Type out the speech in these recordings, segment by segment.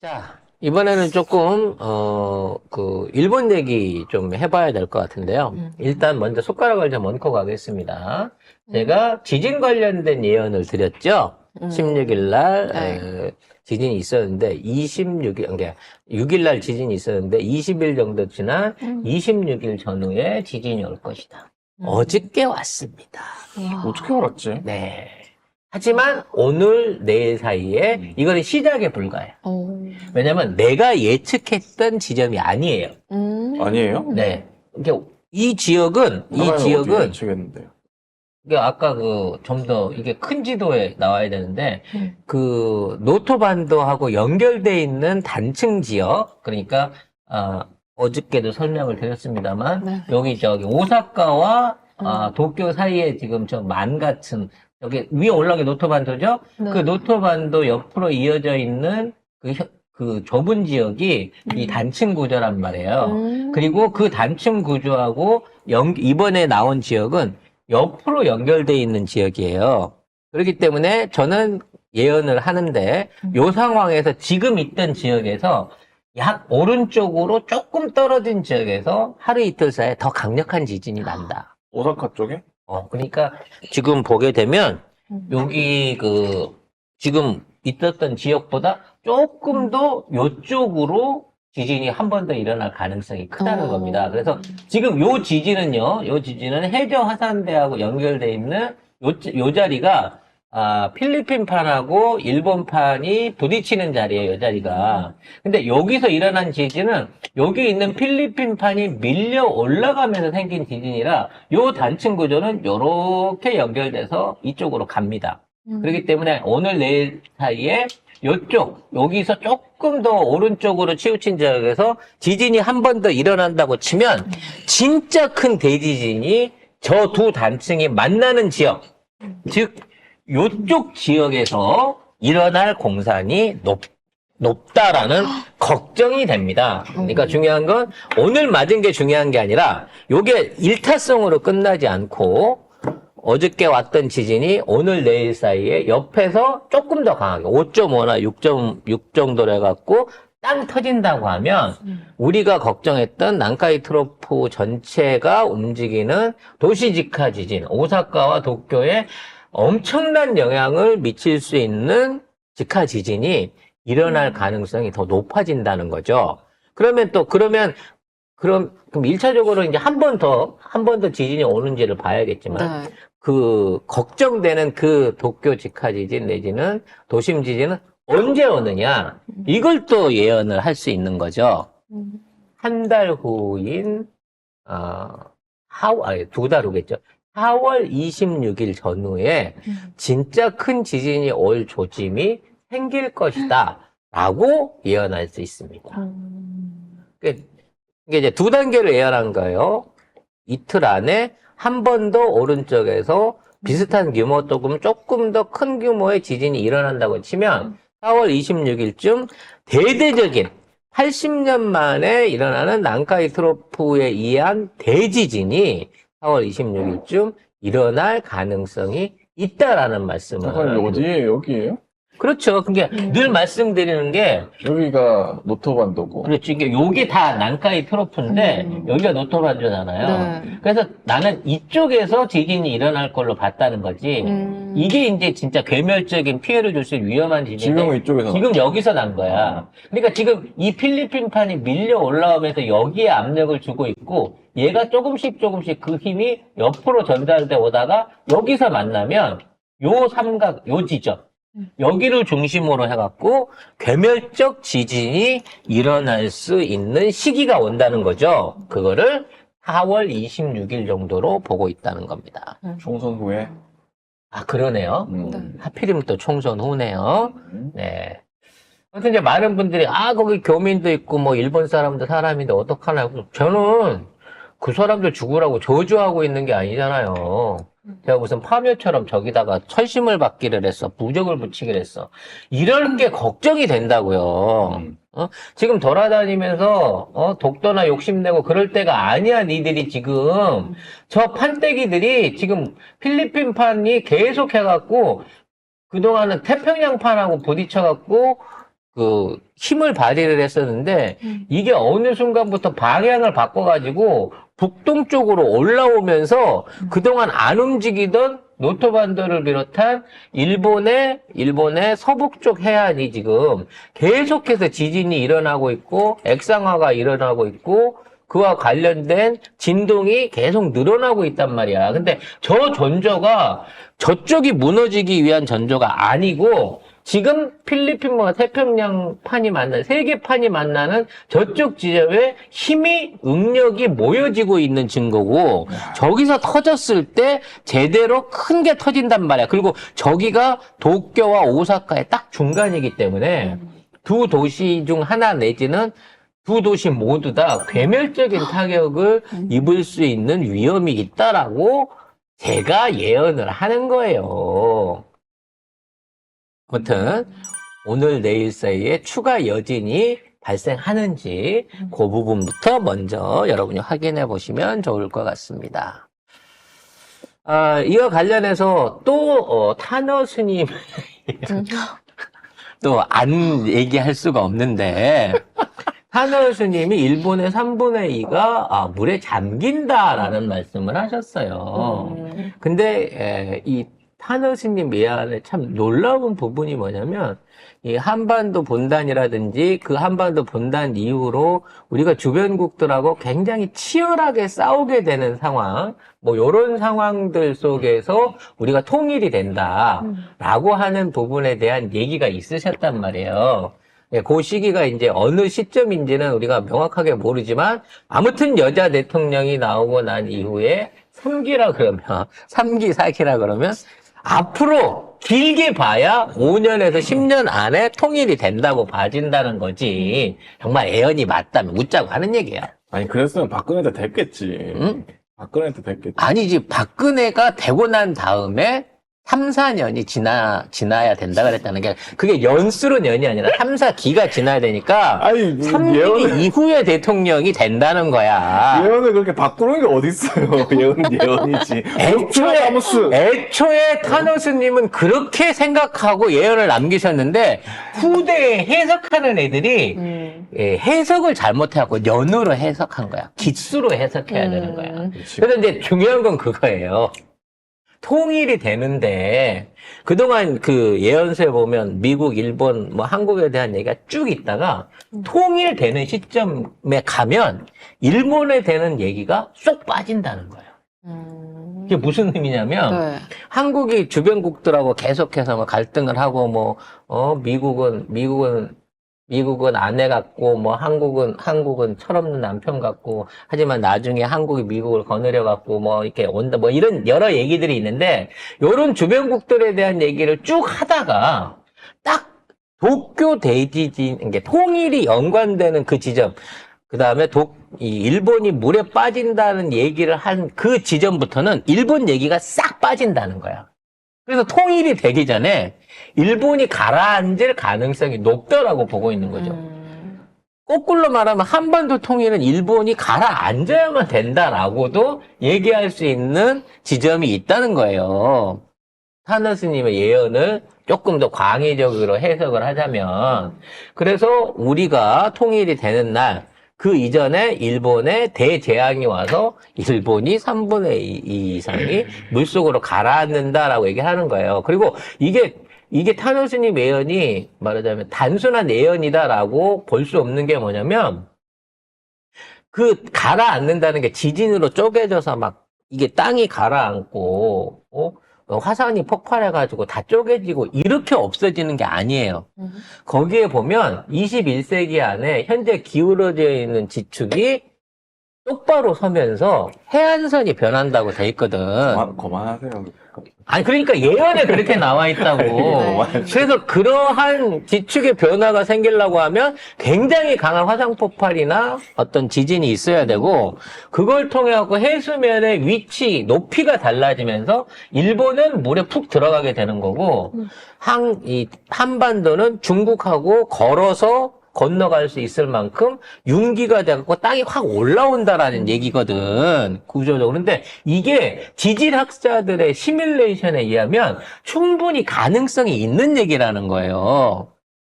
자, 이번에는 조금, 일본 얘기 좀 해봐야 될 것 같은데요. 일단 먼저 손가락을 좀 얹고 가겠습니다. 제가 지진 관련된 예언을 드렸죠? 16일 날, 네. 지진이 있었는데, 26일, 6일 날 지진이 있었는데, 20일 정도 지난 26일 전후에 지진이 올 것이다. 어저께 왔습니다. 와. 어떻게 알았지? 네. 하지만 오늘, 내일 사이에 이거는 시작에 불과해요. 오. 왜냐면 내가 예측했던 지점이 아니에요. 아니에요? 네. 그러니까 이 지역은 예측했는데요. 아까 좀 더 이게 큰 지도에 나와야 되는데 음. 노토반도하고 연결돼 있는 단층 지역, 그러니까 어저께도 설명을 드렸습니다만 네. 여기 오사카와 도쿄 사이에 지금 저 만 같은 여기 위에 올라간 게 노토반도죠? 네. 그 노토반도 옆으로 이어져 있는 그 좁은 지역이 이 단층 구조란 말이에요. 그리고 그 단층 구조하고 이번에 나온 지역은 옆으로 연결돼 있는 지역이에요. 그렇기 때문에 저는 예언을 하는데 요 상황에서 지금 있던 지역에서 약 오른쪽으로 조금 떨어진 지역에서 하루 이틀 사이에 더 강력한 지진이 난다. 오사카 쪽에? 그러니까 지금 보게 되면 여기 지금 있었던 지역보다 조금 더 요쪽으로 지진이 한 번 더 일어날 가능성이 크다는 겁니다. 그래서 지금 요 지진은 해저 화산대하고 연결되어 있는 요 자리가 필리핀판하고 일본판이 부딪히는 자리예요, 요 자리가. 근데 여기서 일어난 지진은 여기 있는 필리핀판이 밀려 올라가면서 생긴 지진이라 요 단층 구조는 요렇게 연결돼서 이쪽으로 갑니다. 그렇기 때문에 오늘 내일 사이에 여기서 조금 더 오른쪽으로 치우친 지역에서 지진이 한 번 더 일어난다고 치면 진짜 큰 대지진이 저 두 단층이 만나는 지역, 즉 요쪽 지역에서 일어날 공산이 높다라는 걱정이 됩니다. 그러니까 중요한 건 오늘 맞은 게 중요한 게 아니라 요게 일타성으로 끝나지 않고 어저께 왔던 지진이 오늘 내일 사이에 옆에서 조금 더 강하게 5.5나 6.6 정도로 해갖고 땅 터진다고 하면 우리가 걱정했던 난카이 트로프 전체가 움직이는 도시직하 지진, 오사카와 도쿄에 엄청난 영향을 미칠 수 있는 직하 지진이 일어날 가능성이 더 높아진다는 거죠. 그럼 1차적으로 이제 한 번 더 지진이 오는지를 봐야겠지만, 네. 걱정되는 도쿄 직하 지진 내지는 도심 지진은 언제 오느냐, 이걸 또 예언을 할 수 있는 거죠. 한 달 후인, 2달 후겠죠. 4월 26일 전후에 진짜 큰 지진이 올 조짐이 생길 것이다 라고 예언할 수 있습니다. 이게 이제 두 단계로 예언한 거예요. 이틀 안에 한 번 더 오른쪽에서 비슷한 규모 조금 더 큰 규모의 지진이 일어난다고 치면 4월 26일쯤 대대적인 80년 만에 일어나는 난카이 트로프에 의한 대지진이 4월 26일쯤 일어날 가능성이 있다라는 말씀을. 잠깐 어디에요? 여기에요? 그렇죠. 그게 늘 말씀드리는 게 여기가 노토반도고. 그렇죠. 이게 요게 다 난카이 트로프인데 여기가 노토반도잖아요. 네. 그래서 나는 이쪽에서 지진이 일어날 걸로 봤다는 거지. 이게 이제 진짜 괴멸적인 피해를 줄 수 있는 위험한 지진인데 지금은 이쪽에서 지금 여기서 난 거야. 그러니까 지금 이 필리핀판이 밀려 올라오면서 여기에 압력을 주고 있고 얘가 조금씩 그 힘이 옆으로 전달돼 오다가 여기서 만나면 요 삼각, 요 지점 여기를 중심으로 해갖고 괴멸적 지진이 일어날 수 있는 시기가 온다는 거죠. 그거를 4월 26일 정도로 보고 있다는 겁니다. 총선 후에. 그러네요. 하필이면 또 총선 후네요. 음. 네. 아무튼 이제 많은 분들이 거기 교민도 있고 뭐 일본 사람인데 어떡하나. 저는 그 사람들 죽으라고 저주하고 있는 게 아니잖아요. 제가 무슨 파묘처럼 저기다가 철심을 받기를 했어. 부적을 붙이기를 했어. 이런 게 걱정이 된다고요. 지금 돌아다니면서 독도나 욕심내고 그럴 때가 아니야. 니들이 지금 저 판때기들이 지금 필리핀판이 계속 해갖고 그동안은 태평양판하고 부딪혀갖고 그 힘을 발휘를 했었는데 이게 어느 순간부터 방향을 바꿔가지고 북동쪽으로 올라오면서 그동안 안 움직이던 노토반도를 비롯한 일본의 서북쪽 해안이 지금 계속해서 지진이 일어나고 있고 액상화가 일어나고 있고 그와 관련된 진동이 계속 늘어나고 있단 말이야. 근데 저 전조가 저쪽이 무너지기 위한 전조가 아니고 지금 필리핀과 태평양판이 만나는 세계판이 만나는 저쪽 지점에 힘이 응력이 모여지고 있는 증거고 저기서 터졌을 때 제대로 큰 게 터진단 말이야. 그리고 저기가 도쿄와 오사카의 딱 중간이기 때문에 두 도시 중 하나 내지는 두 도시 모두 다 괴멸적인 타격을 입을 수 있는 위험이 있다라고 제가 예언을 하는 거예요. 아무튼 오늘 내일 사이에 추가 여진이 발생하는지 그 부분부터 먼저 여러분이 확인해 보시면 좋을 것 같습니다. 이와 관련해서 또 타너 스님 또 안 얘기할 수가 없는데 타너 스님이 일본의 3분의 2가 물에 잠긴다라는 말씀을 하셨어요. 근데 이 타너 스님 예안에 참 놀라운 부분이 뭐냐면 이 한반도 분단이라든지 그 한반도 분단 이후로 우리가 주변국들하고 굉장히 치열하게 싸우게 되는 상황, 뭐 이런 상황들 속에서 우리가 통일이 된다라고 하는 부분에 대한 얘기가 있으셨단 말이에요. 그 시기가 이제 어느 시점인지는 우리가 명확하게 모르지만 아무튼 여자 대통령이 나오고 난 이후에 3기라 그러면 3기, 4기라 그러면 앞으로 길게 봐야 5년에서 10년 안에 통일이 된다고 봐진다는 거지. 정말 예언이 맞다면 웃자고 하는 얘기야. 아니, 그랬으면 박근혜 때 됐겠지. 응? 박근혜 때 됐겠지. 아니지. 박근혜가 되고 난 다음에 3, 4년이 지나야 된다 그랬다는 게 그게 연수로 년이 아니라 3, 4기가 지나야 되니까 아니, 3기 이후에 대통령이 된다는 거야. 예언을 그렇게 바꾸는 게 어딨어요. 예언이지. 애초에 타노스님은 그렇게 생각하고 예언을 남기셨는데 후대에 해석하는 애들이 해석을 잘못해갖고 연으로 해석한 거야. 기수로 해석해야 되는 거야. 그래서 이제 중요한 건 그거예요. 통일이 되는데 그동안 그 예언서에 보면 미국, 일본, 뭐 한국에 대한 얘기가 쭉 있다가 통일되는 시점에 가면 일본에 대한 얘기가 쏙 빠진다는 거예요. 이게 무슨 의미냐면 네. 한국이 주변국들하고 계속해서 뭐 갈등을 하고 뭐 미국은 아내 같고 뭐 한국은 철없는 남편 같고 하지만 나중에 한국이 미국을 거느려 갖고 뭐 이렇게 온다 뭐 이런 여러 얘기들이 있는데 요런 주변국들에 대한 얘기를 쭉 하다가 딱 도쿄 대지진 이게 통일이 연관되는 그 지점 그다음에 이 일본이 물에 빠진다는 얘기를 한 그 지점부터는 일본 얘기가 싹 빠진다는 거야. 그래서 통일이 되기 전에 일본이 가라앉을 가능성이 높다라고 보고 있는 거죠. 거꾸로 말하면 한반도 통일은 일본이 가라앉아야만 된다라고도 얘기할 수 있는 지점이 있다는 거예요. 타너스님의 예언을 조금 더 광의적으로 해석을 하자면 그래서 우리가 통일이 되는 날 그 이전에 일본에 대재앙이 와서 일본이 3분의 2 이상이 물속으로 가라앉는다라고 얘기하는 거예요. 그리고 이게 타노스님 예언이 말하자면 단순한 예언이다라고 볼 수 없는 게 뭐냐면 그 가라앉는다는 게 지진으로 쪼개져서 막 이게 땅이 가라앉고 화산이 폭발해가지고 다 쪼개지고 이렇게 없어지는 게 아니에요. 거기에 보면 21세기 안에 현재 기울어져 있는 지축이 똑바로 서면서 해안선이 변한다고 돼 있거든. 그만하세요. 아니 그러니까 예언에 그렇게 나와 있다고. 그래서 그러한 지축의 변화가 생기려고 하면 굉장히 강한 화산 폭발이나 어떤 지진이 있어야 되고 그걸 통해 갖고 해수면의 위치, 높이가 달라지면서 일본은 물에 푹 들어가게 되는 거고 이 한반도는 중국하고 걸어서 건너갈 수 있을 만큼 융기가 돼갖고 땅이 확 올라온다라는 얘기거든, 구조적으로. 근데 이게 지질학자들의 시뮬레이션에 의하면 충분히 가능성이 있는 얘기라는 거예요.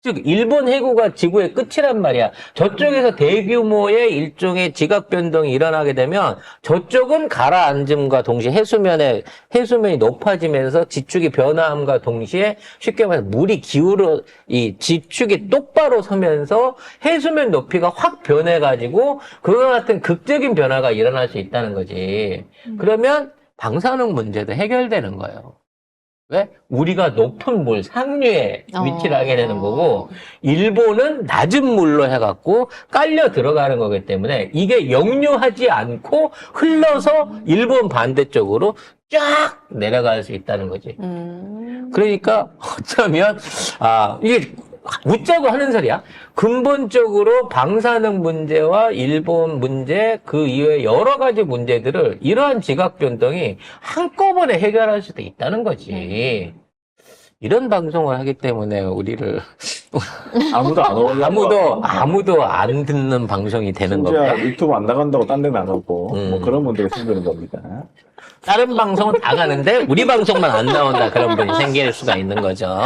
즉 일본 해구가 지구의 끝이란 말이야. 저쪽에서 대규모의 일종의 지각 변동이 일어나게 되면 저쪽은 가라앉음과 동시에 해수면이 높아지면서 지축이 변화함과 동시에 쉽게 말해서 물이 기울어 이 지축이 똑바로 서면서 해수면 높이가 확 변해가지고 그와 같은 극적인 변화가 일어날 수 있다는 거지. 그러면 방사능 문제도 해결되는 거예요. 왜? 우리가 높은 물, 상류에 위치를 하게 되는 거고, 일본은 낮은 물로 해갖고 깔려 들어가는 거기 때문에 이게 역류하지 않고 흘러서 일본 반대쪽으로 쫙 내려갈 수 있다는 거지. 그러니까 어쩌면, 이게 웃자고 하는 소리야. 근본적으로 방사능 문제와 일본 문제, 그 이외에 여러 가지 문제들을 이러한 지각 변동이 한꺼번에 해결할 수도 있다는 거지. 이런 방송을 하기 때문에 우리를 아무도 안 오려고. 아무도 안 듣는 방송이 되는 진짜 겁니다. 유튜브 안 나간다고 딴 데는 안 오고 뭐 그런 분들이 생기는 겁니다. 다른 방송은 다 가는데 우리 방송만 안 나온다 그런 분이 생길 수가 있는 거죠.